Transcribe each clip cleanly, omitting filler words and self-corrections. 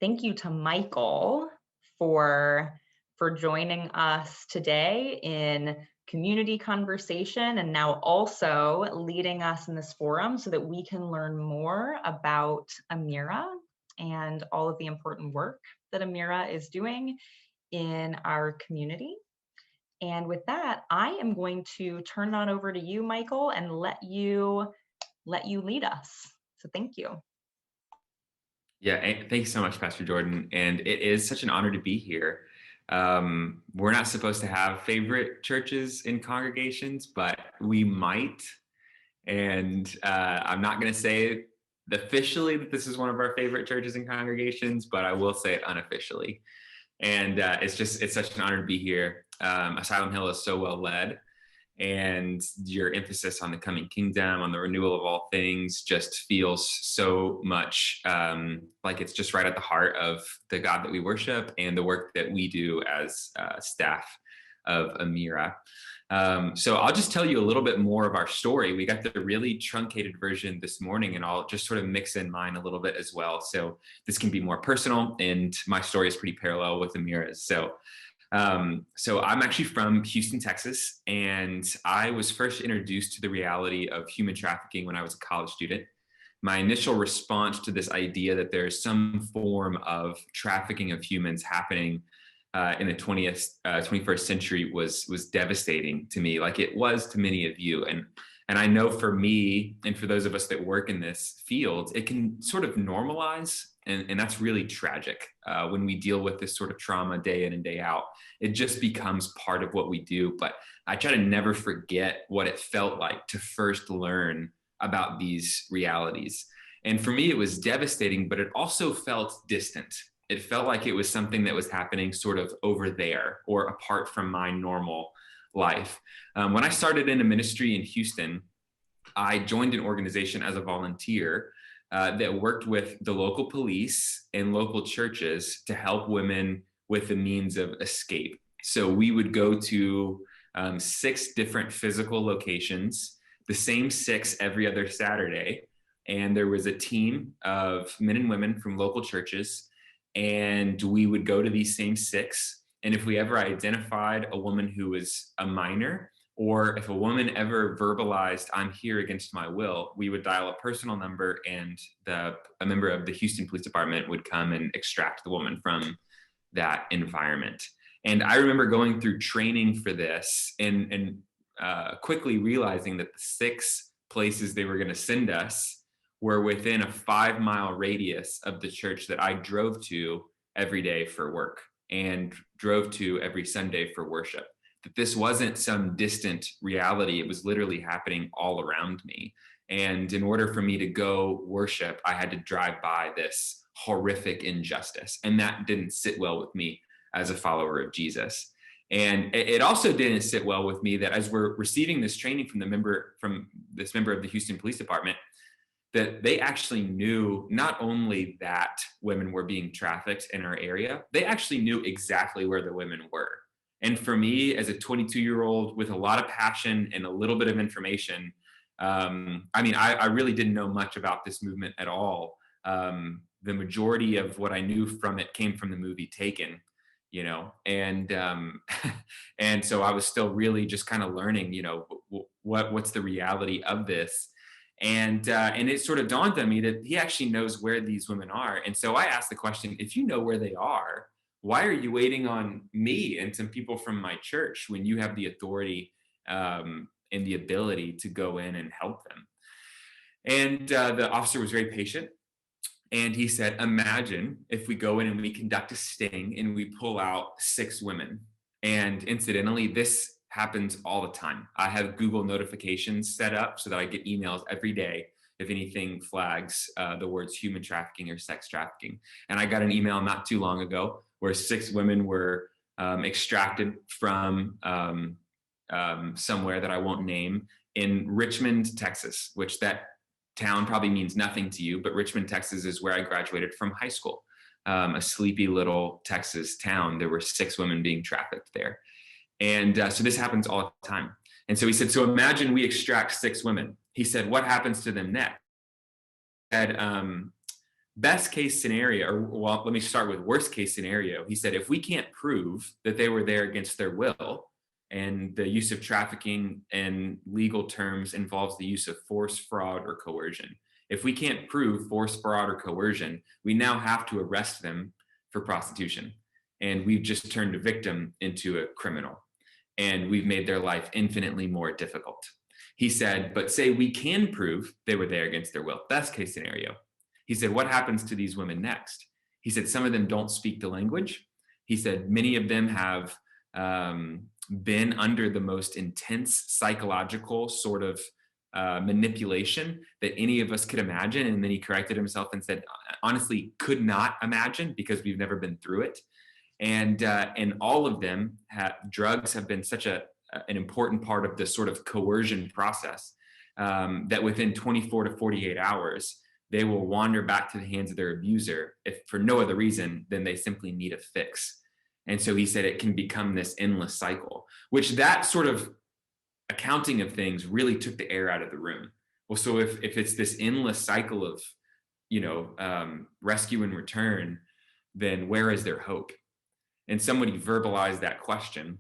thank you to Michael for joining us today in community conversation and now also leading us in this forum so that we can learn more about Amirah and all of the important work that Amirah is doing in our community. And with that, I am going to turn it on over to you, Michael, and let you lead us. So thank you. Yeah, thank you so much, Pastor Jordan. And it is such an honor to be here. We're not supposed to have favorite churches in congregations, but we might. And I'm not going to say officially that this is one of our favorite churches and congregations, but I will say it unofficially. And it's such an honor to be here. Asylum Hill is so well led, and your emphasis on the coming kingdom, on the renewal of all things, just feels so much like it's just right at the heart of the God that we worship and the work that we do as staff of Amirah. So I'll just tell you a little bit more of our story. We got the really truncated version this morning, and I'll just sort of mix in mine a little bit as well. So this can be more personal, and my story is pretty parallel with Amirah's. So I'm actually from Houston, Texas, and I was first introduced to the reality of human trafficking when I was a college student. My initial response to this idea that there's some form of trafficking of humans happening in the 21st century was devastating to me, like it was to many of you. And I know for me, and for those of us that work in this field, it can sort of normalize, and that's really tragic when we deal with this sort of trauma day in and day out. It just becomes part of what we do. But I try to never forget what it felt like to first learn about these realities. And for me, it was devastating, but it also felt distant. It felt like it was something that was happening sort of over there or apart from my normal life. When I started in a ministry in Houston, I joined an organization as a volunteer that worked with the local police and local churches to help women with the means of escape. So we would go to 6 different physical locations, the same 6 every other Saturday. And there was a team of men and women from local churches, and we would go to these same 6. And if we ever identified a woman who was a minor, or if a woman ever verbalized, "I'm here against my will," we would dial a personal number, and a member of the Houston Police Department would come and extract the woman from that environment. And I remember going through training for this and quickly realizing that the 6 places they were going to send us were within a 5-mile radius of the church that I drove to every day for work and drove to every Sunday for worship. That this wasn't some distant reality. It was literally happening all around me. And in order for me to go worship, I had to drive by this horrific injustice. And that didn't sit well with me as a follower of Jesus. And it also didn't sit well with me that as we're receiving this training from this member of the Houston Police Department, that they actually knew not only that women were being trafficked in our area, they actually knew exactly where the women were. And for me, as a 22-year-old with a lot of passion and a little bit of information, I really didn't know much about this movement at all. The majority of what I knew from it came from the movie Taken, and and so I was still really just kind of learning, what's the reality of this. And it sort of dawned on me that he actually knows where these women are. And so I asked the question, if you know where they are, why are you waiting on me and some people from my church when you have the authority and the ability to go in and help them? And the officer was very patient. And he said, imagine if we go in and we conduct a sting and we pull out 6 women. And incidentally, this happens all the time. I have Google notifications set up so that I get emails every day if anything flags the words human trafficking or sex trafficking. And I got an email not too long ago where 6 women were extracted from somewhere that I won't name in Richmond, Texas, which that town probably means nothing to you, but Richmond, Texas is where I graduated from high school. A sleepy little Texas town. There were 6 women being trafficked there. And so this happens all the time. And so he said, so imagine we extract 6 women. He said, what happens to them next? He said, best case scenario, or well, let me start with worst case scenario. He said, if we can't prove that they were there against their will, and the use of trafficking in legal terms involves the use of force, fraud, or coercion. If we can't prove force, fraud, or coercion, we now have to arrest them for prostitution. And we've just turned a victim into a criminal. And we've made their life infinitely more difficult. He said, but say we can prove they were there against their will, best case scenario. He said, what happens to these women next? He said, some of them don't speak the language. He said, many of them have been under the most intense psychological sort of manipulation that any of us could imagine. And then he corrected himself and said, honestly, could not imagine because we've never been through it. And all of them, drugs have been such an important part of the sort of coercion process that within 24 to 48 hours, they will wander back to the hands of their abuser if for no other reason than they simply need a fix. And so he said it can become this endless cycle, which that sort of accounting of things really took the air out of the room. Well, so if it's this endless cycle of, rescue and return, then where is there hope? And somebody verbalized that question.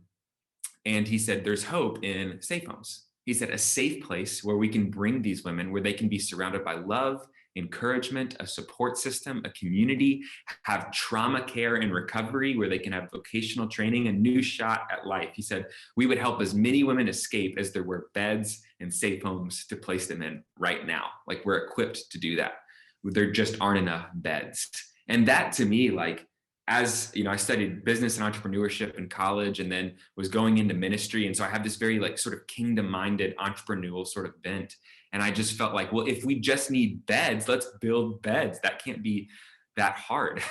And he said, there's hope in safe homes. He said, a safe place where we can bring these women, where they can be surrounded by love, encouragement, a support system, a community, have trauma care and recovery where they can have vocational training, a new shot at life. He said, we would help as many women escape as there were beds and safe homes to place them in right now. Like, we're equipped to do that. There just aren't enough beds. And that to me, like, as you know, I studied business and entrepreneurship in college and then was going into ministry. And so I have this very like sort of kingdom-minded entrepreneurial sort of bent. And I just felt like, well, if we just need beds, let's build beds. That can't be that hard.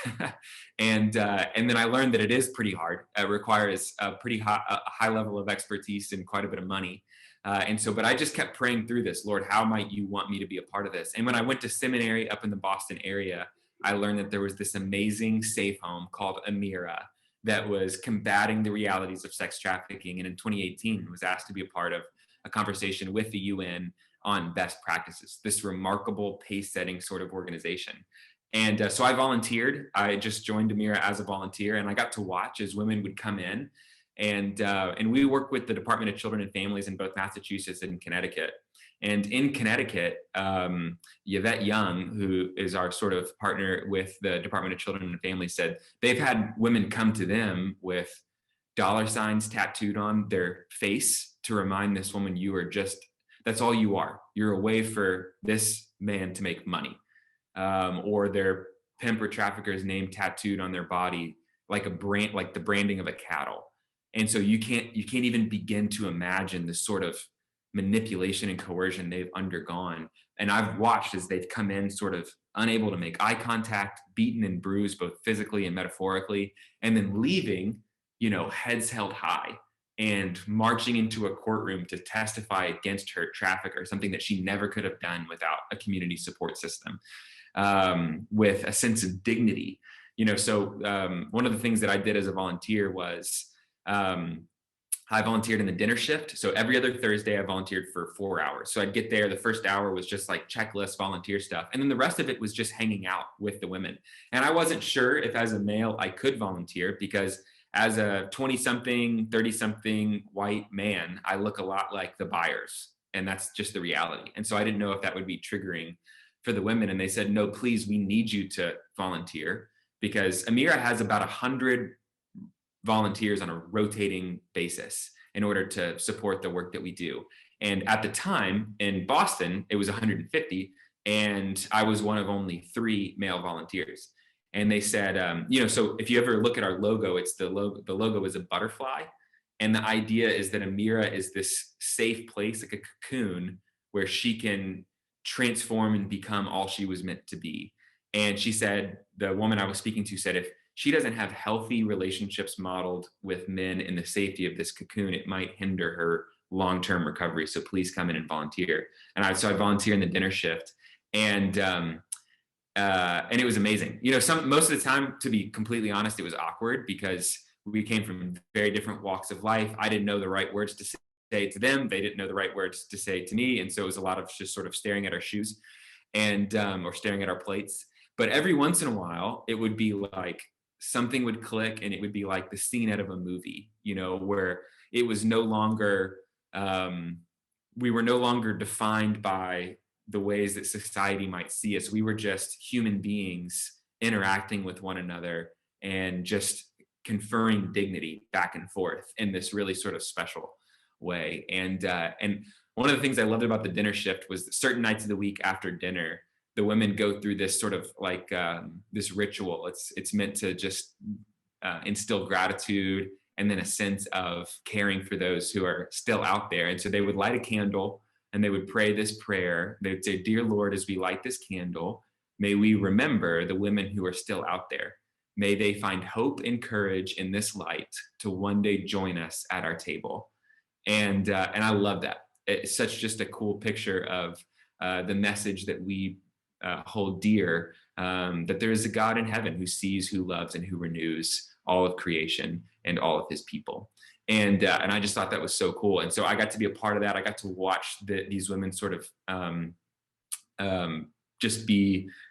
And then I learned that it is pretty hard. It requires a pretty high level of expertise and quite a bit of money. But I just kept praying through this, Lord, how might you want me to be a part of this? And when I went to seminary up in the Boston area, I learned that there was this amazing safe home called Amirah that was combating the realities of sex trafficking. And in 2018, was asked to be a part of a conversation with the UN on best practices, this remarkable pace-setting sort of organization. And so I volunteered. I just joined Amirah as a volunteer, and I got to watch as women would come in. And we work with the Department of Children and Families in both Massachusetts and Connecticut. And in Connecticut, Yvette Young, who is our sort of partner with the Department of Children and Families, said they've had women come to them with dollar signs tattooed on their face to remind this woman, you are just, that's all you are. You're a way for this man to make money. Or their pimp or trafficker's name tattooed on their body, like a brand, like the branding of a cattle. And so you can't even begin to imagine the sort of manipulation and coercion they've undergone. And I've watched as they've come in sort of unable to make eye contact, beaten and bruised, both physically and metaphorically, and then leaving, heads held high and marching into a courtroom to testify against her trafficker, something that she never could have done without a community support system, with a sense of dignity. So one of the things that I did as a volunteer was I volunteered in the dinner shift. So every other Thursday, I volunteered for 4 hours. So I'd get there. The first hour was just like checklist volunteer stuff. And then the rest of it was just hanging out with the women. And I wasn't sure if as a male I could volunteer, because as a 20-something, 30-something white man, I look a lot like the buyers. And that's just the reality. And so I didn't know if that would be triggering for the women. And they said, no, please, we need you to volunteer, because Amirah has about 100 volunteers on a rotating basis in order to support the work that we do. And at the time in Boston, it was 150, and I was one of only 3 male volunteers. And they said, so if you ever look at our logo, it's the logo is a butterfly. And the idea is that Amirah is this safe place, like a cocoon, where she can transform and become all she was meant to be. And she said, the woman I was speaking to said, if she doesn't have healthy relationships modeled with men in the safety of this cocoon, it might hinder her long-term recovery. So please come in and volunteer. And so I volunteer in the dinner shift, and it was amazing. Most of the time, to be completely honest, it was awkward because we came from very different walks of life. I didn't know the right words to say to them. They didn't know the right words to say to me. And so it was a lot of just sort of staring at our shoes or staring at our plates. But every once in a while, it would be like something would click, and it would be like the scene out of a movie, you know, where it was no longer, we were no longer defined by the ways that society might see us. We were just human beings interacting with one another and just conferring dignity back and forth in this really sort of special way. And one of the things I loved about the dinner shift was that certain nights of the week after dinner, the women go through this sort of like this ritual. It's meant to just instill gratitude and then a sense of caring for those who are still out there. And so they would light a candle and they would pray this prayer. They would say, "Dear Lord, as we light this candle, may we remember the women who are still out there. May they find hope and courage in this light to one day join us at our table." And I love that. It's such just a cool picture of the message that we hold dear, that there is a God in heaven who sees, who loves, and who renews all of creation and all of his people. And I just thought that was so cool. And so I got to be a part of that. I got to watch these women sort of just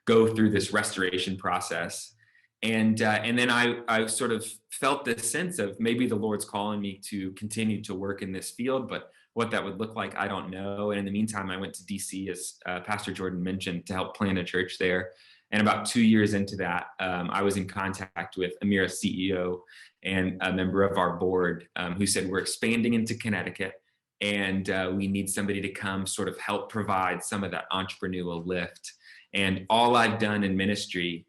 go through this restoration process. And then I sort of felt this sense of maybe the Lord's calling me to continue to work in this field, but what that would look like, I don't know. And in the meantime, I went to DC, as Pastor Jordan mentioned, to help plant a church there. And about 2 years into that, I was in contact with Amirah's CEO and a member of our board who said, "We're expanding into Connecticut, and we need somebody to come sort of help provide some of that entrepreneurial lift." And all I've done in ministry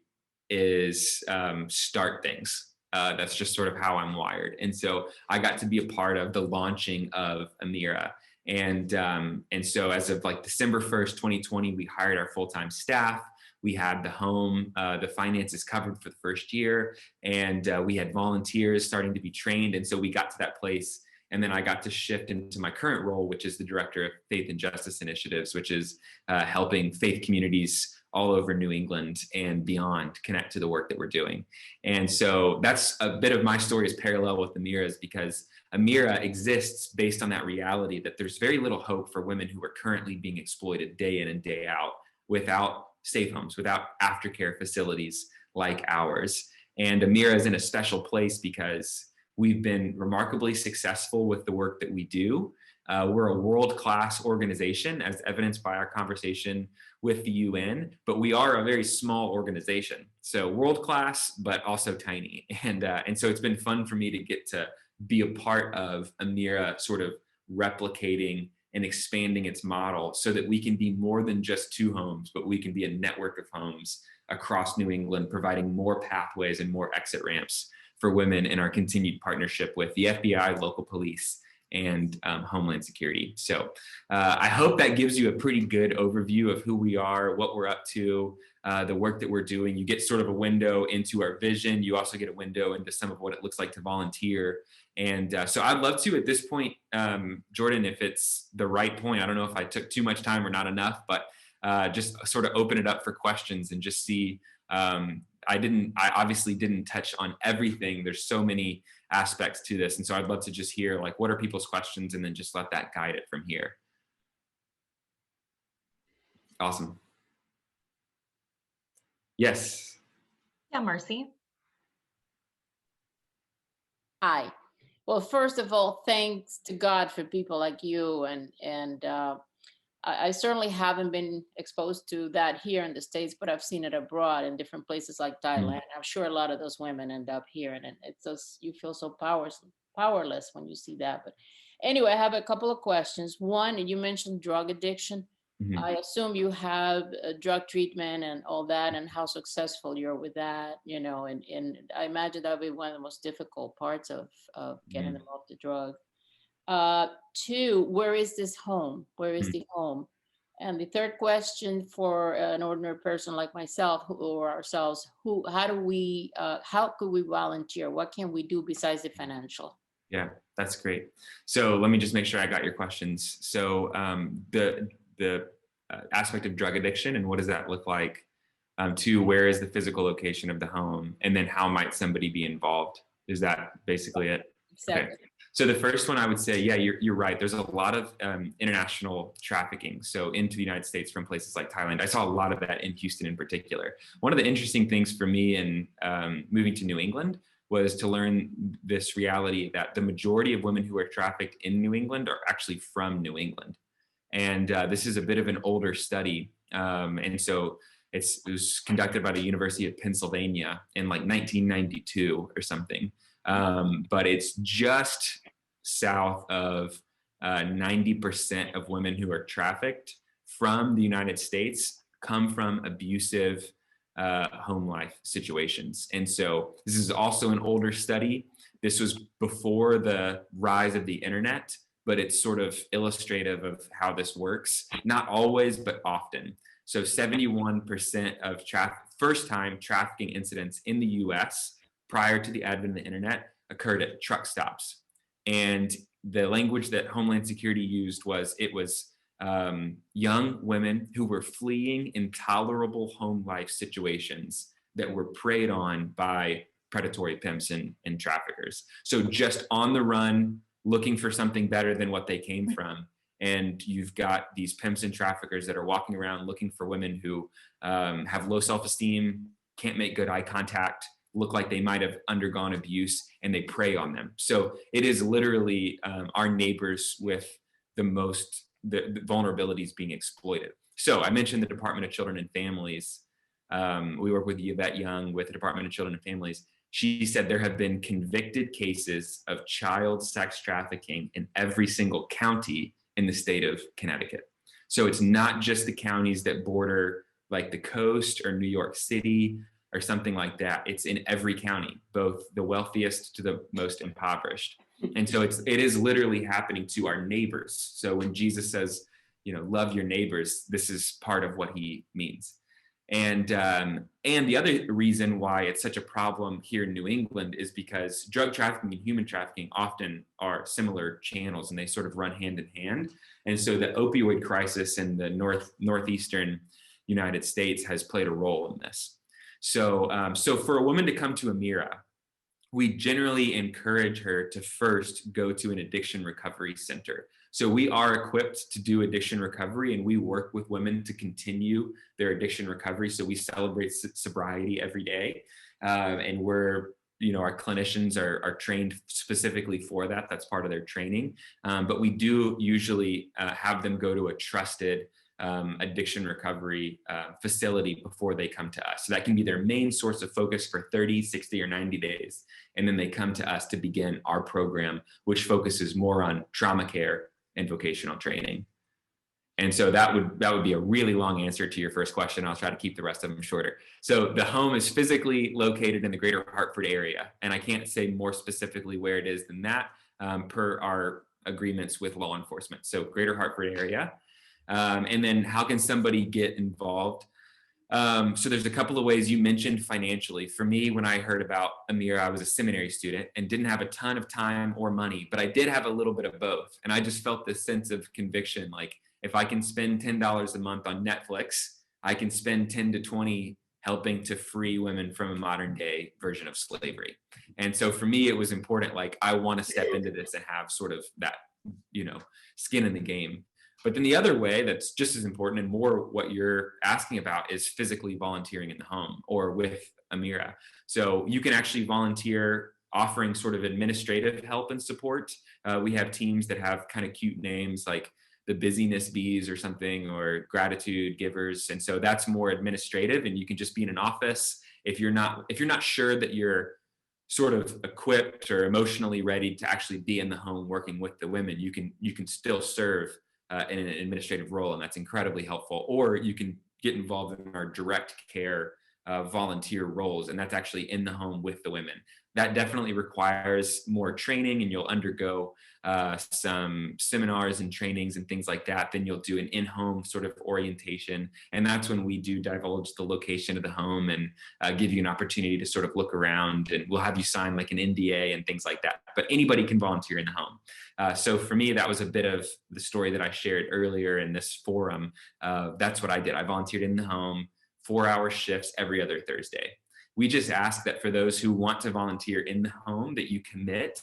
is start things. That's just sort of how I'm wired. And so I got to be a part of the launching of Amirah. And so as of like December 1st, 2020, we hired our full-time staff. We had the home, the finances covered for the first year, and we had volunteers starting to be trained. And so we got to that place. And then I got to shift into my current role, which is the Director of Faith and Justice Initiatives, which is helping faith communities all over New England and beyond connect to the work that we're doing. And so that's a bit of my story is parallel with Amirah's, because Amirah exists based on that reality that there's very little hope for women who are currently being exploited day in and day out without safe homes, without aftercare facilities like ours. And Amirah is in a special place because we've been remarkably successful with the work that we do. We're a world-class organization, as evidenced by our conversation with the UN, but we are a very small organization. So world-class, but also tiny. And so it's been fun for me to get to be a part of Amirah sort of replicating and expanding its model so that we can be more than just 2 homes, but we can be a network of homes across New England, providing more pathways and more exit ramps for women in our continued partnership with the FBI, local police, and Homeland Security. So I hope that gives you a pretty good overview of who we are, what we're up to, the work that we're doing. You get sort of a window into our vision. You also get a window into some of what it looks like to volunteer. And so I'd love to, at this point, Jordan, if it's the right point, I don't know if I took too much time or not enough, but just sort of open it up for questions and just see. I obviously didn't touch on everything. There's so many aspects to this. And so I'd love to just hear, like, what are people's questions, and then just let that guide it from here. Awesome. Yes. Yeah, Marcy. Hi. Well, first of all, thanks to God for people like you. And I certainly haven't been exposed to that here in the States, but I've seen it abroad in different places like Thailand. I'm sure a lot of those women end up here, and it's just, you feel so powerless when you see that. But anyway, I have a couple of questions. One, you mentioned drug addiction. Mm-hmm. I assume you have drug treatment and all that, and how successful you're with that, you know, and I imagine that would be one of the most difficult parts of getting them off the drug. 2, where is this home? Where is the home? And the third question for an ordinary person like myself or ourselves, how could we volunteer? What can we do besides the financial? Yeah, that's great. So let me just make sure I got your questions. So the aspect of drug addiction, and what does that look like? 2, where is the physical location of the home? And then how might somebody be involved? Is that basically it? Exactly. Okay. So the first one I would say, yeah, you're right. There's a lot of international trafficking. So into the United States from places like Thailand. I saw a lot of that in Houston in particular. One of the interesting things for me in moving to New England was to learn this reality that the majority of women who are trafficked in New England are actually from New England. And this is a bit of an older study. And so it was conducted by the University of Pennsylvania in like 1992 or something. But it's just south of 90% of women who are trafficked from the United States come from abusive home life situations. And so this is also an older study. This was before the rise of the internet, but it's sort of illustrative of how this works. Not always, but often. So 71% of first-time trafficking incidents in the US prior to the advent of the internet occurred at truck stops. And the language that Homeland Security used was, it was young women who were fleeing intolerable home life situations that were preyed on by predatory pimps and traffickers. So just on the run, looking for something better than what they came from. And you've got these pimps and traffickers that are walking around looking for women who have low self-esteem, can't make good eye contact, look like they might have undergone abuse, and they prey on them. So it is literally our neighbors with the most, the vulnerabilities being exploited. So I mentioned the Department of Children and Families. We work with Yvette Young with the Department of Children and Families. She said there have been convicted cases of child sex trafficking in every single county in the state of Connecticut. So it's not just the counties that border like the coast or New York City or something like that. It's in every county, both the wealthiest to the most impoverished. And so it is literally happening to our neighbors. So when Jesus says, love your neighbors, this is part of what he means. And the other reason why it's such a problem here in New England is because drug trafficking and human trafficking often are similar channels, and they sort of run hand in hand. And so the opioid crisis in the northeastern United States has played a role in this. So for a woman to come to Amirah, we generally encourage her to first go to an addiction recovery center. So we are equipped to do addiction recovery, and we work with women to continue their addiction recovery. So we celebrate sobriety every day. And our clinicians are trained specifically for that. That's part of their training. But we do usually have them go to a trusted addiction recovery facility before they come to us. So that can be their main source of focus for 30, 60, or 90 days. And then they come to us to begin our program, which focuses more on trauma care and vocational training. And so that would be a really long answer to your first question. I'll try to keep the rest of them shorter. So the home is physically located in the greater Hartford area. And I can't say more specifically where it is than that per our agreements with law enforcement. So greater Hartford area. And then how can somebody get involved? So there's a couple of ways. You mentioned financially. For me, when I heard about Amirah, I was a seminary student and didn't have a ton of time or money, but I did have a little bit of both. And I just felt this sense of conviction. Like, if I can spend $10 a month on Netflix, I can spend 10 to 20 helping to free women from a modern day version of slavery. And so for me, it was important. Like, I want to step into this and have sort of that, skin in the game. But then the other way that's just as important and more what you're asking about is physically volunteering in the home or with Amirah. So you can actually volunteer offering sort of administrative help and support. We have teams that have kind of cute names like the Busyness Bees or something, or Gratitude Givers. And so that's more administrative, and you can just be in an office. If you're not sure that you're sort of equipped or emotionally ready to actually be in the home working with the women, you can still serve in an administrative role, and that's incredibly helpful. Or you can get involved in our direct care volunteer roles, and that's actually in the home with the women. That definitely requires more training, and you'll undergo some seminars and trainings and things like that. Then you'll do an in-home sort of orientation, and that's when we do divulge the location of the home and give you an opportunity to sort of look around, and we'll have you sign like an NDA and things like that. But anybody can volunteer in the home. So for me, that was a bit of the story that I shared earlier in this forum. That's what I did. I volunteered in the home, 4-hour shifts every other Thursday. We just ask that for those who want to volunteer in the home, that you commit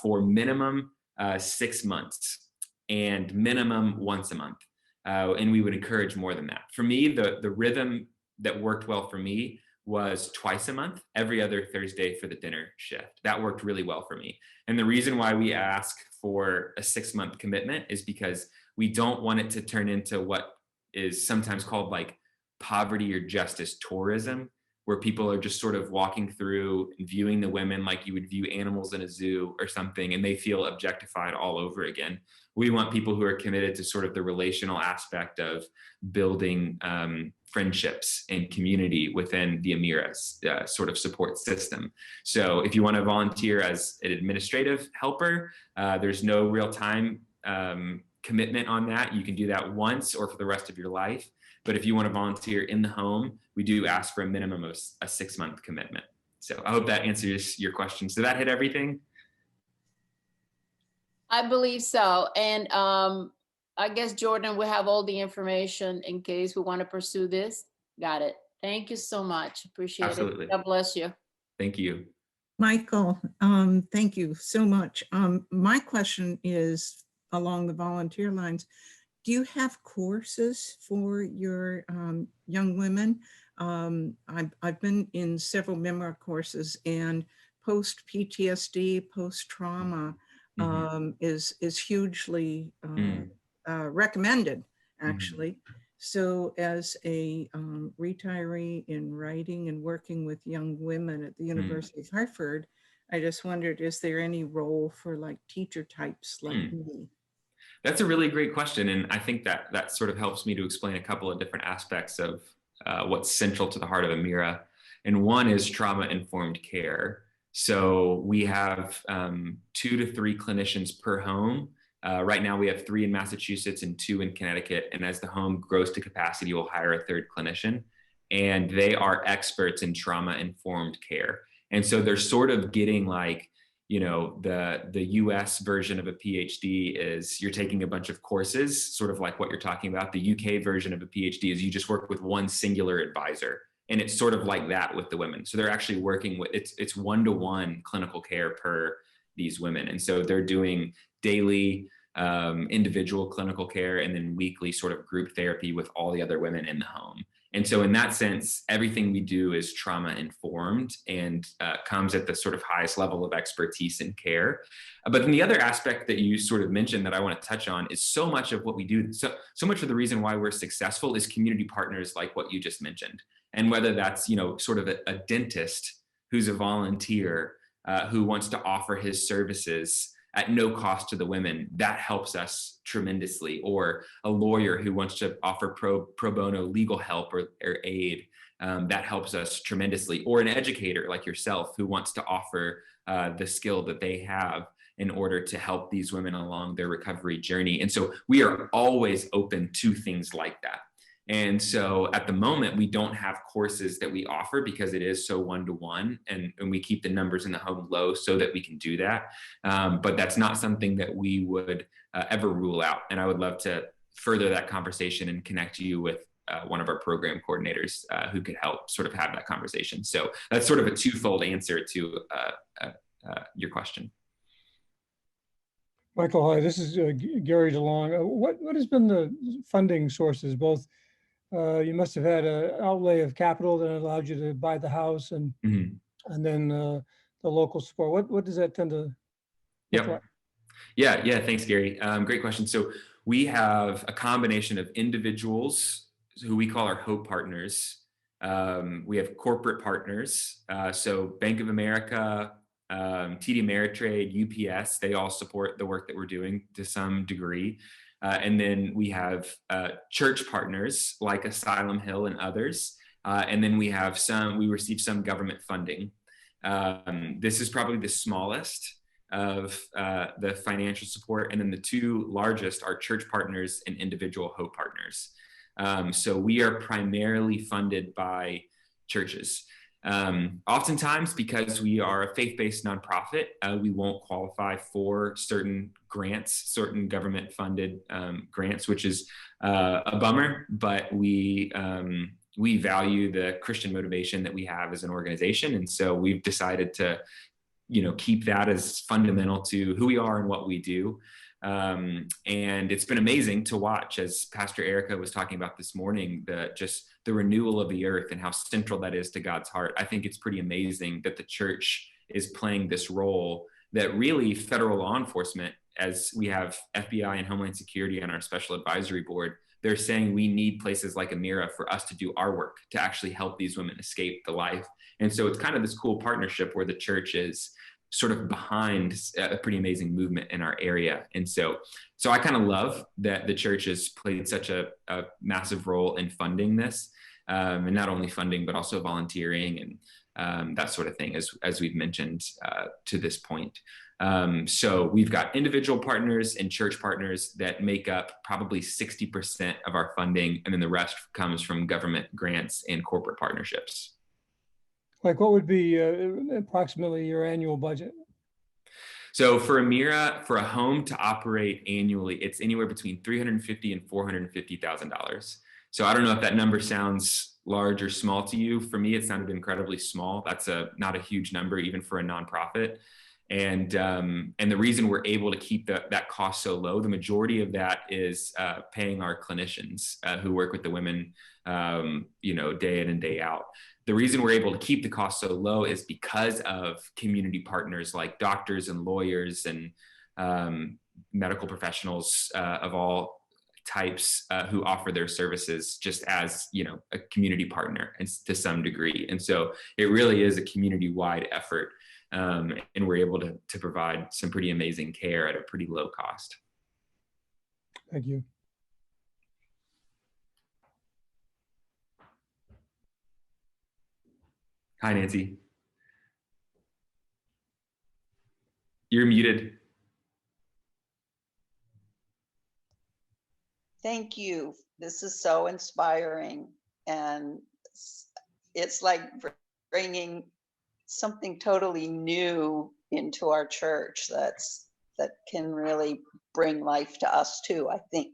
for minimum 6 months and minimum once a month. And we would encourage more than that. For me, the rhythm that worked well for me was twice a month, every other Thursday for the dinner shift. That worked really well for me. And the reason why we ask for a 6-month commitment is because we don't want it to turn into what is sometimes called like poverty or justice tourism, where people are just sort of walking through and viewing the women like you would view animals in a zoo or something, and they feel objectified all over again. We want people who are committed to sort of the relational aspect of building friendships and community within the Amirah's sort of support system. So if you want to volunteer as an administrative helper, there's no real time commitment on that. You can do that once or for the rest of your life. But if you want to volunteer in the home, we do ask for a minimum of a 6-month commitment. So I hope that answers your questions. Did that hit everything? I believe so. And I guess, Jordan, we have all the information in case we want to pursue this. Got it. Thank you so much. Appreciate Absolutely. it. God bless you. Thank you. Michael, thank you so much. My question is along the volunteer lines. Do you have courses for your young women? I've been in several memoir courses, and post-PTSD, post-trauma is hugely recommended, actually. So as a retiree in writing and working with young women at the University of Hartford, I just wondered, is there any role for like teacher types like me? That's a really great question. And I think that sort of helps me to explain a couple of different aspects of what's central to the heart of Amirah. And one is trauma-informed care. So we have 2 to 3 clinicians per home. Right now we have 3 in Massachusetts and 2 in Connecticut. And as the home grows to capacity, we'll hire a 3rd clinician. And they are experts in trauma-informed care. And so they're sort of getting like, you know, the US version of a PhD is you're taking a bunch of courses, sort of like what you're talking about. The UK version of a PhD is you just work with one singular advisor. And it's sort of like that with the women. So they're actually working with, it's 1-to-1 clinical care per these women. And so they're doing daily individual clinical care and then weekly sort of group therapy with all the other women in the home. And so in that sense, everything we do is trauma informed and comes at the sort of highest level of expertise and care. But then the other aspect that you sort of mentioned that I want to touch on is so much of what we do. So much of the reason why we're successful is community partners like what you just mentioned. And whether that's, you know, sort of a dentist who's a volunteer who wants to offer his services at no cost to the women, that helps us tremendously. Or a lawyer who wants to offer pro bono legal help or aid, that helps us tremendously. Or an educator like yourself who wants to offer the skill that they have in order to help these women along their recovery journey. And so we are always open to things like that. And so at the moment, we don't have courses that we offer because it is so 1-to-1, and we keep the numbers in the home low so that we can do that. But that's not something that we would ever rule out. And I would love to further that conversation and connect you with one of our program coordinators who could help sort of have that conversation. So that's sort of a twofold answer to your question. Michael, hi, this is Gary DeLong. What has been the funding sources? Both, you must have had an outlay of capital that allowed you to buy the house, and then the local support. What does that tend to look like? Yeah, thanks, Gary. Great question. So we have a combination of individuals who we call our Hope Partners. We have corporate partners. So Bank of America, TD Ameritrade, UPS, they all support the work that we're doing to some degree. And then we have church partners like Asylum Hill and others. And then we receive some government funding. This is probably the smallest of the financial support. And then the 2 largest are church partners and individual Hope Partners. So we are primarily funded by churches. Oftentimes, because we are a faith-based nonprofit, we won't qualify for certain grants, certain government-funded grants, which is a bummer, but we value the Christian motivation that we have as an organization. And so we've decided to keep that as fundamental to who we are and what we do. And it's been amazing to watch, as Pastor Erica was talking about this morning, just the renewal of the earth and how central that is to God's heart. I think it's pretty amazing that the church is playing this role that really federal law enforcement, as we have FBI and Homeland Security on our special advisory board, they're saying we need places like Amirah for us to do our work, to actually help these women escape the life. And so it's kind of this cool partnership where the church is sort of behind a pretty amazing movement in our area. And so I kind of love that the church has played such a massive role in funding this, and not only funding, but also volunteering and that sort of thing, as we've mentioned to this point. So we've got individual partners and church partners that make up probably 60% of our funding, and then the rest comes from government grants and corporate partnerships. Like, what would be approximately your annual budget? So for Amirah, for a home to operate annually, it's anywhere between $350,000 and $450,000. So I don't know if that number sounds large or small to you. For me, it sounded incredibly small. That's not a huge number, even for a nonprofit. And the reason we're able to keep that cost so low, the majority of that is paying our clinicians who work with the women, day in and day out. The reason we're able to keep the cost so low is because of community partners like doctors and lawyers and medical professionals of all types who offer their services just as, a community partner and to some degree. And so it really is a community-wide effort. And we're able to provide some pretty amazing care at a pretty low cost. Thank you. Hi, Nancy. You're muted. Thank you. This is so inspiring. And it's like bringing something totally new into our church that can really bring life to us too, I think.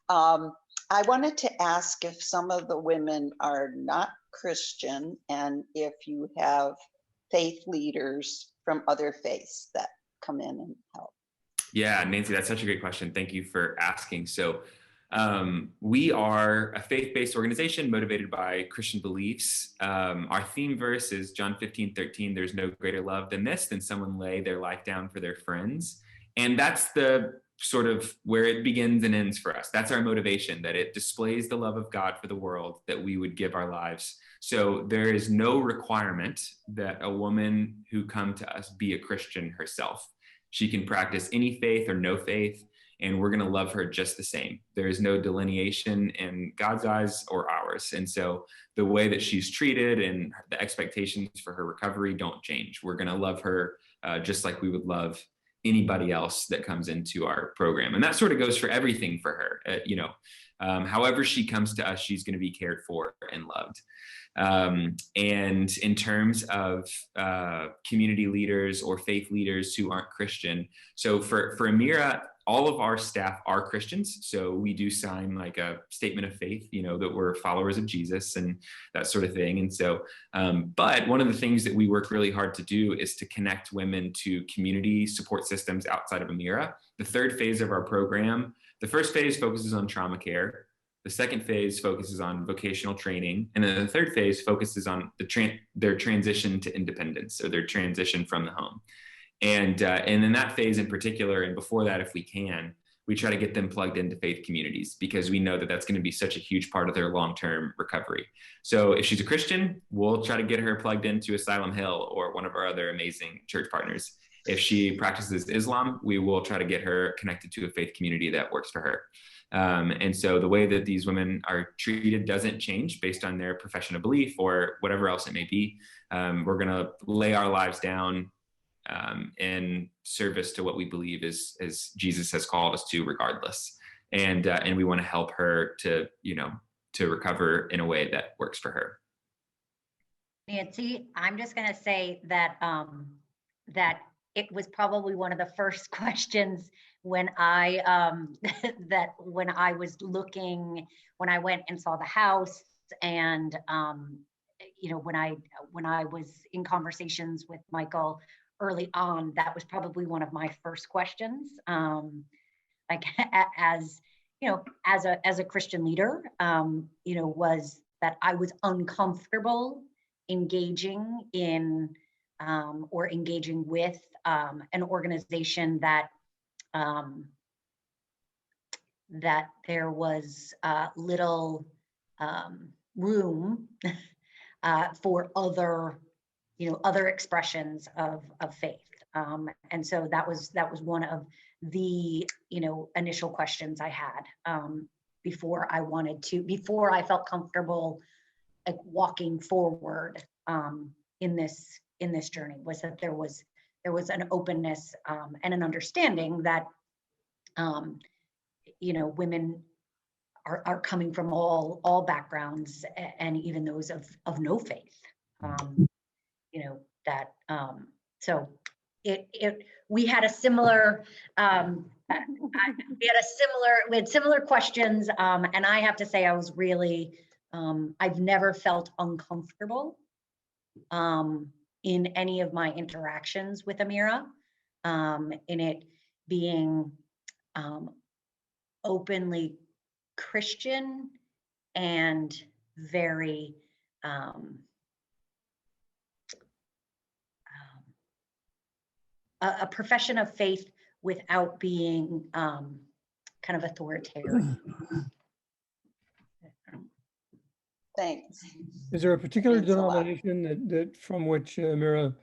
I wanted to ask if some of the women are not Christian and if you have faith leaders from other faiths that come in and help. Yeah, Nancy, that's such a great question. Thank you for asking. So we are a faith-based organization motivated by Christian beliefs. Our theme verse is John 15:13. There's no greater love than this, than someone lay their life down for their friends. And that's the sort of where it begins and ends for us. That's our motivation, that it displays the love of God for the world, that we would give our lives. So there is no requirement that a woman who come to us be a Christian herself. She can practice any faith or no faith, and we're going to love her just the same. There is no delineation in God's eyes or ours. And so the way that she's treated and the expectations for her recovery don't change. We're going to love her just like we would love anybody else that comes into our program. And that sort of goes for everything for her. However she comes to us, she's going to be cared for and loved. And in terms of community leaders or faith leaders who aren't Christian, so for Amirah, all of our staff are Christians. So we do sign like a statement of faith, that we're followers of Jesus and that sort of thing. And so, but one of the things that we work really hard to do is to connect women to community support systems outside of Amirah. The third phase of our program, the first phase focuses on trauma care. The second phase focuses on vocational training. And then the third phase focuses on their transition to independence, or their transition from the home. And in that phase in particular, and before that, if we can, we try to get them plugged into faith communities, because we know that that's going to be such a huge part of their long-term recovery. So if she's a Christian, we'll try to get her plugged into Asylum Hill or one of our other amazing church partners. If she practices Islam, we will try to get her connected to a faith community that works for her. And so the way that these women are treated doesn't change based on their profession of belief or whatever else it may be. We're going to lay our lives down in service to what we believe is Jesus has called us to, regardless. And we want to help her to recover in a way that works for her. Nancy, I'm just going to say that that it was probably one of the first questions when I when I was looking, when I went and saw the house, and you know, when I was in conversations with Michael early on, that was probably one of my first questions. Like as you know, as a Christian leader, you know, was that I was uncomfortable engaging in or engaging with an organization that that there was little room for other, you know, other expressions of faith. And so that was one of the, you know, initial questions I had before I felt comfortable like walking forward in this journey, was that there was an openness and an understanding that you know, women are coming from all backgrounds, and even those of no faith. You know, that so we had a similar we had similar questions, and I have to say I was really I've never felt uncomfortable in any of my interactions with Amirah, in it being openly Christian and very a profession of faith without being kind of authoritarian. Thanks. Is there a particular Thanks a lot. denomination that from which Amirah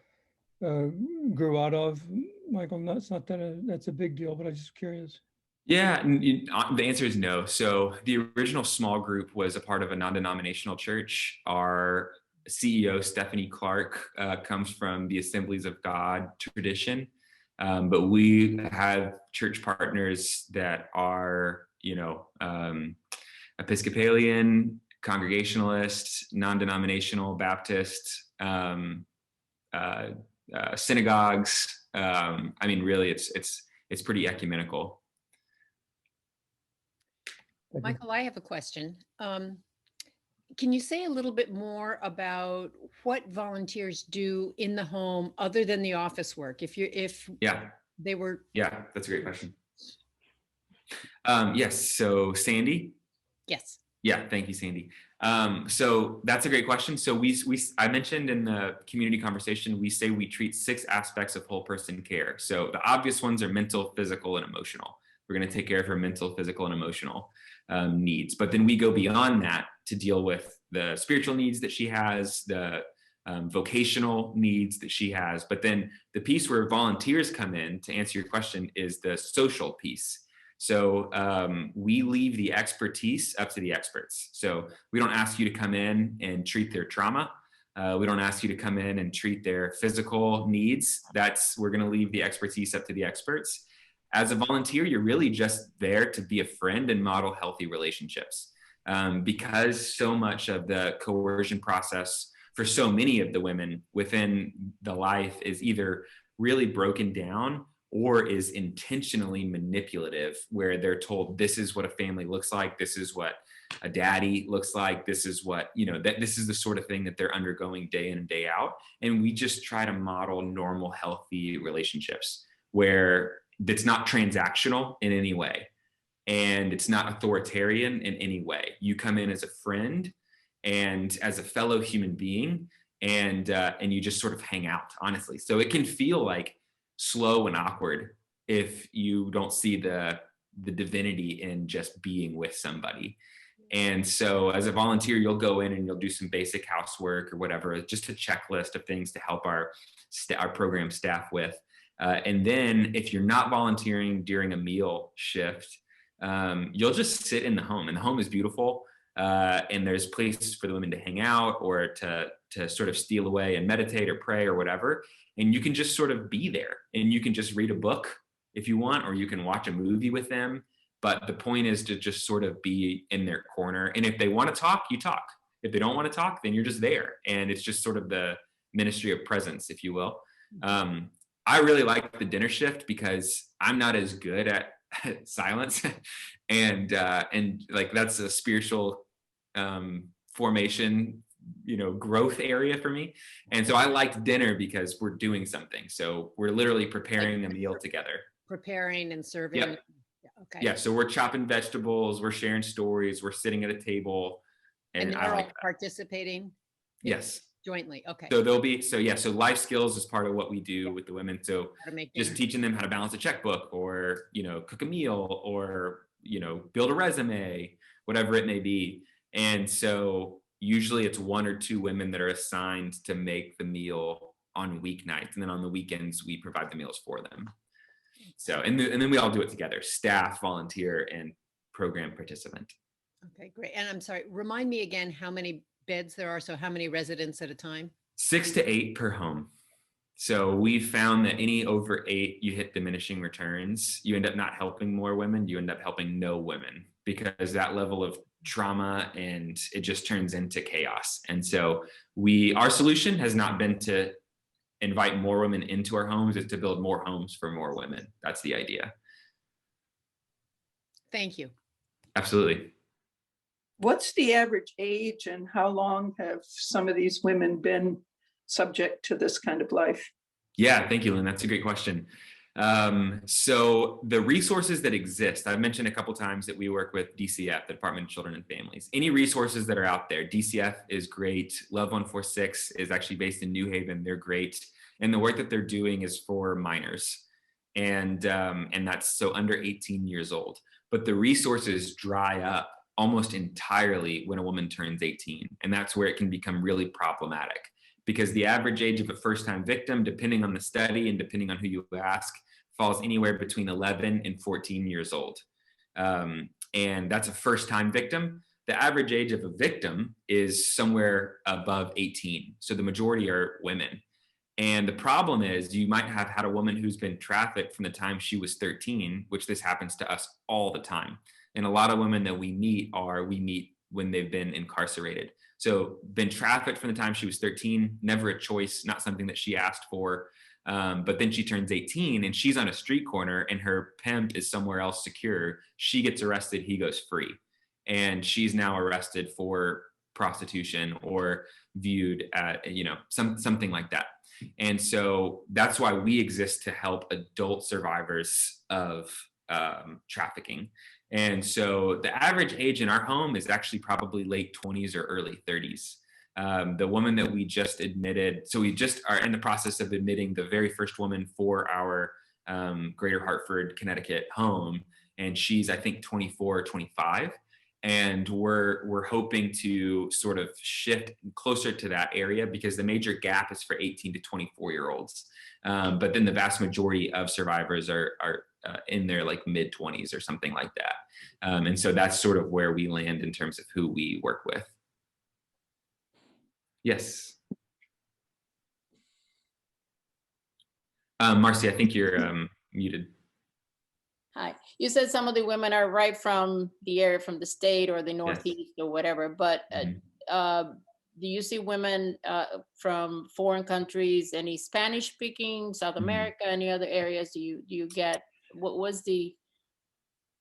grew out of, Michael? That's not that that's a big deal, but I'm just curious. Yeah, the answer is no. So the original small group was a part of a non-denominational church. Our CEO, Stephanie Clark, comes from the Assemblies of God tradition. But we have church partners that are, you know, Episcopalian, Congregationalist, non-denominational, Baptist, synagogues. I mean, really, it's pretty ecumenical. Michael, I have a question. Can you say a little bit more about what volunteers do in the home other than the office work? Yeah, that's a great question. Yes. So Sandy. Yes. Yeah. Thank you, Sandy. So that's a great question. So I mentioned in the community conversation, we say we treat 6 aspects of whole person care. So the obvious ones are mental, physical, and emotional. We're going to take care of her mental, physical, and emotional needs. But then we go beyond that to deal with the spiritual needs that she has, the vocational needs that she has. But then the piece where volunteers come in, to answer your question, is the social piece. So we leave the expertise up to the experts. So we don't ask you to come in and treat their trauma. We don't ask you to come in and treat their physical needs. We're going to leave the expertise up to the experts. As a volunteer, you're really just there to be a friend and model healthy relationships. Because so much of the coercion process for so many of the women within the life is either really broken down or is intentionally manipulative, where they're told this is what a family looks like, this is what a daddy looks like, this is what, you know, that this is the sort of thing that they're undergoing day in and day out. And we just try to model normal, healthy relationships where it's not transactional in any way. And it's not authoritarian in any way. You come in as a friend and as a fellow human being, and you just sort of hang out, honestly. So it can feel like slow and awkward if you don't see the divinity in just being with somebody. And so as a volunteer, you'll go in and you'll do some basic housework or whatever, just a checklist of things to help our program staff with. And then if you're not volunteering during a meal shift, you'll just sit in the home, and the home is beautiful. And there's places for the women to hang out or to sort of steal away and meditate or pray or whatever. And you can just sort of be there, and you can just read a book if you want, or you can watch a movie with them. But the point is to just sort of be in their corner. And if they want to talk, you talk. If they don't want to talk, then you're just there. And it's just sort of the ministry of presence, if you will. I really like the dinner shift because I'm not as good at silence. and like that's a spiritual formation growth area for me. And so I liked dinner because we're doing something. So we're literally preparing a meal together. Preparing and serving. Yep. Okay. Yeah. So we're chopping vegetables, we're sharing stories, we're sitting at a table. And I they're like all that. participating? Yes. Jointly. Okay. So so life skills is part of what we do with the women. So just teaching them how to balance a checkbook, or, cook a meal, or, build a resume, whatever it may be. And so usually it's 1 or 2 women that are assigned to make the meal on weeknights. And then on the weekends, we provide the meals for them. So, and then we all do it together, staff, volunteer, and program participant. Okay, great. And I'm sorry, remind me again how many beds there are. So how many residents at a time? 6 to 8 per home. So we found that any over 8, you hit diminishing returns. You end up not helping more women. You end up helping no women, because that level of trauma, and it just turns into chaos. And so our solution has not been to invite more women into our homes, is to build more homes for more women. That's the idea. Thank you. Absolutely. What's the average age, and how long have some of these women been subject to this kind of life? Yeah, thank you, Lynn. That's a great question. So the resources that exist, I've mentioned a couple times that we work with DCF, the Department of Children and Families. Any resources that are out there, DCF is great. Love 146 is actually based in New Haven. They're great. And the work that they're doing is for minors. And that's so under 18 years old. But the resources dry up almost entirely when a woman turns 18. And that's where it can become really problematic, because the average age of a first-time victim, depending on the study and depending on who you ask, falls anywhere between 11 and 14 years old. And that's a first-time victim. The average age of a victim is somewhere above 18. So the majority are women. And the problem is, you might have had a woman who's been trafficked from the time she was 13, which this happens to us all the time. And a lot of women that we meet when they've been incarcerated. So been trafficked from the time she was 13, never a choice, not something that she asked for. But then she turns 18 and she's on a street corner and her pimp is somewhere else secure. She gets arrested, he goes free. And she's now arrested for prostitution or viewed at, something like that. And so that's why we exist, to help adult survivors of trafficking. And so the average age in our home is actually probably late 20s or early 30s. The woman that we just admitted, so we just are in the process of admitting the very first woman for our Greater Hartford, Connecticut home. And she's, I think, 24 or 25. And we're hoping to sort of shift closer to that area, because the major gap is for 18 to 24-year-olds. But then the vast majority of survivors are in their like mid-20s or something like that. And so that's sort of where we land in terms of who we work with. Yes. Marcy, I think you're muted. Hi. You said some of the women are right from the area, from the state or the Northeast or whatever, but do you see women from foreign countries, any Spanish speaking, South America, any other areas? Do you get, what was the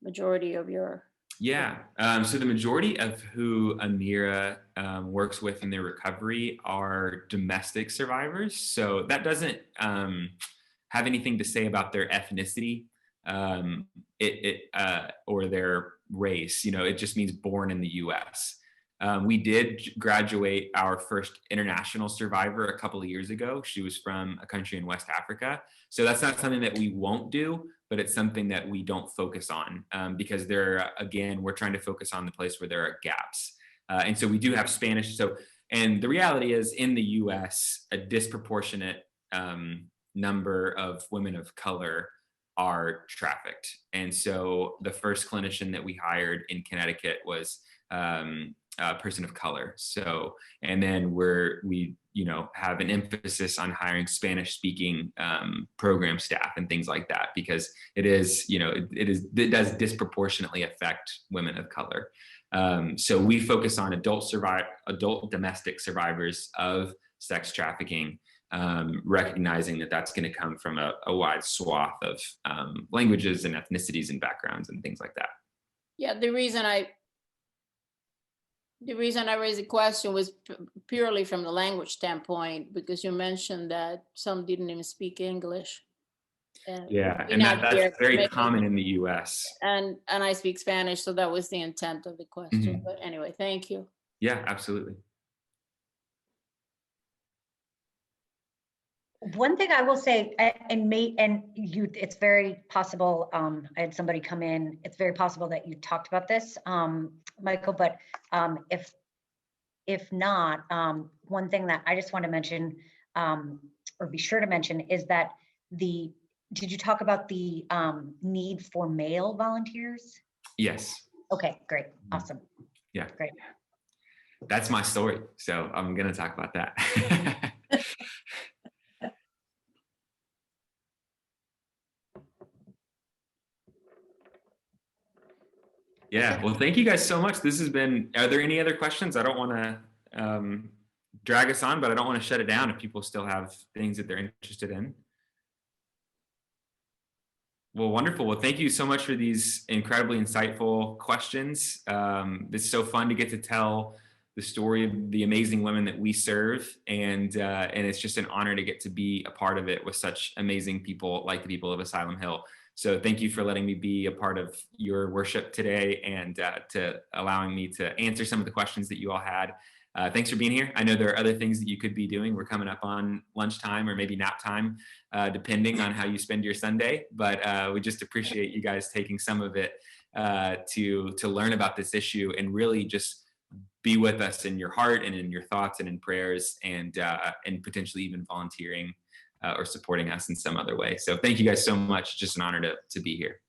majority of your? Yeah, so the majority of who Amirah works with in their recovery are domestic survivors. So that doesn't have anything to say about their ethnicity or their race. It just means born in the US. We did graduate our first international survivor a couple of years ago. She was from a country in West Africa. So that's not something that we won't do, but it's something that we don't focus on because we're trying to focus on the place where there are gaps. And so we do have Spanish. And the reality is, in the US, a disproportionate number of women of color are trafficked. And so the first clinician that we hired in Connecticut was a person of color. So, and then we have an emphasis on hiring Spanish speaking program staff and things like that, because it does disproportionately affect women of color. So we focus on adult domestic survivors of sex trafficking, recognizing that that's going to come from a wide swath of languages and ethnicities and backgrounds and things like that. Yeah, the reason The reason I raised the question was purely from the language standpoint, because you mentioned that some didn't even speak English. Yeah, and that's very common in the US. And I speak Spanish, so that was the intent of the question. But anyway, thank you. Yeah, absolutely. One thing I will say, it's very possible, I had somebody come in, it's very possible that you talked about this, Michael, but if not, one thing that I just want to mention, or be sure to mention, is that did you talk about the need for male volunteers? Yes. Okay, great, awesome. Yeah. Great. That's my story, so I'm going to talk about that. Yeah, well, thank you guys so much. This has been, are there any other questions? I don't want to drag us on, but I don't want to shut it down if people still have things that they're interested in. Well, wonderful. Well, thank you so much for these incredibly insightful questions. It's so fun to get to tell the story of the amazing women that we serve. And it's just an honor to get to be a part of it with such amazing people like the people of Asylum Hill. So thank you for letting me be a part of your worship today and to allowing me to answer some of the questions that you all had. Thanks for being here. I know there are other things that you could be doing. We're coming up on lunchtime or maybe nap time, depending on how you spend your Sunday. But we just appreciate you guys taking some of it to learn about this issue and really just be with us in your heart and in your thoughts and in prayers and potentially even volunteering or supporting us in some other way. So thank you guys so much. It's just an honor to be here.